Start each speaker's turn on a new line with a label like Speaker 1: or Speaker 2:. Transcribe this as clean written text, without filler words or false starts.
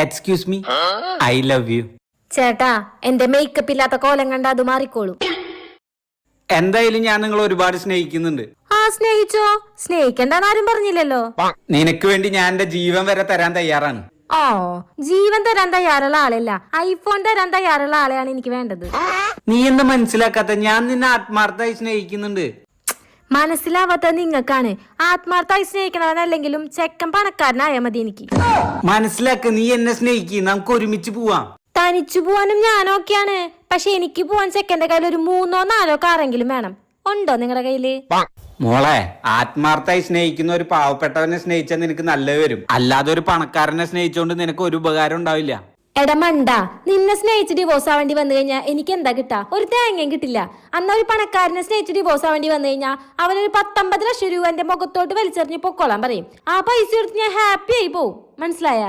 Speaker 1: Excuse me, I love you.
Speaker 2: ചേട്ടാ, എന്റെ makeup ഇല്ലാത്ത കോലം കണ്ട അത് മാറിക്കോളും.
Speaker 1: എന്തായാലും ഞാൻ നിങ്ങളെ ഒരുപാട് സ്നേഹിക്കുന്നുണ്ട്.
Speaker 2: ആ, സ്നേഹിച്ചോ. സ്നേഹിക്കണ്ടെന്ന് ആരും പറഞ്ഞില്ലല്ലോ.
Speaker 1: നിനക്ക് വേണ്ടി ഞാൻ എന്റെ ജീവൻ വരെ തരാൻ തയ്യാറാണ്.
Speaker 2: ഓ, ജീവൻ തരാൻ തയ്യാറുള്ള ആളല്ല, ഐഫോൺ തരാൻ തയ്യാറുള്ള ആളെയാണ് എനിക്ക് വേണ്ടത്.
Speaker 1: നീ എന്താ മനസ്സിലാക്കാത്ത? ഞാൻ നിന്നെ ആത്മാർത്ഥമായി സ്നേഹിക്കുന്നുണ്ട്.
Speaker 2: മനസ്സിലാവാത്ത നിങ്ങൾക്കാണ്. ആത്മാർത്ഥമായി സ്നേഹിക്കണവനല്ലെങ്കിലും ചെക്കൻ പണക്കാരനായാ മതി എനിക്ക്.
Speaker 1: മനസ്സിലാക്ക, നീ എന്നെ സ്നേഹിക്കും, നമുക്ക് ഒരുമിച്ച് പോവാം.
Speaker 2: തനിച്ചു പോവാനും ഞാനൊക്കെയാണ്. പക്ഷെ എനിക്ക് പോവാൻ ചെക്കന്റെ കയ്യിൽ ഒരു 3-4 കാറെങ്കിലും വേണം. ഉണ്ടോ നിങ്ങളുടെ കയ്യില്?
Speaker 1: മോളെ, ആത്മാർത്ഥമായി സ്നേഹിക്കുന്ന ഒരു പാവപ്പെട്ടവനെ സ്നേഹിച്ചാൽ നിനക്ക് നല്ലത് വരും. അല്ലാതെ ഒരു പണക്കാരനെ സ്നേഹിച്ചോണ്ട് നിനക്ക് ഒരു ഉപകാരം ഉണ്ടാവില്ല.
Speaker 2: എടമണ്ട, നിന്നെ സ്നേഹിച്ച് ഡിവോഴ്സ് ആവേണ്ടി വന്നു കഴിഞ്ഞാൽ എനിക്ക് എന്താ കിട്ടാ? ഒരു തേങ്ങയും കിട്ടില്ല. അന്ന് ഒരു പണക്കാരനെ സ്നേഹിച്ച് ഡിവോഴ്സ് ആവേണ്ടി വന്നു കഴിഞ്ഞാൽ അവനൊരു 19 ലക്ഷം രൂപ എന്റെ മുഖത്തോട്ട് വലിച്ചെറിഞ്ഞ് പൊക്കോളാൻ പറയും. ആ പൈസ എടുത്ത് ഞാൻ ഹാപ്പി ആയി പോവും. മനസ്സിലായ?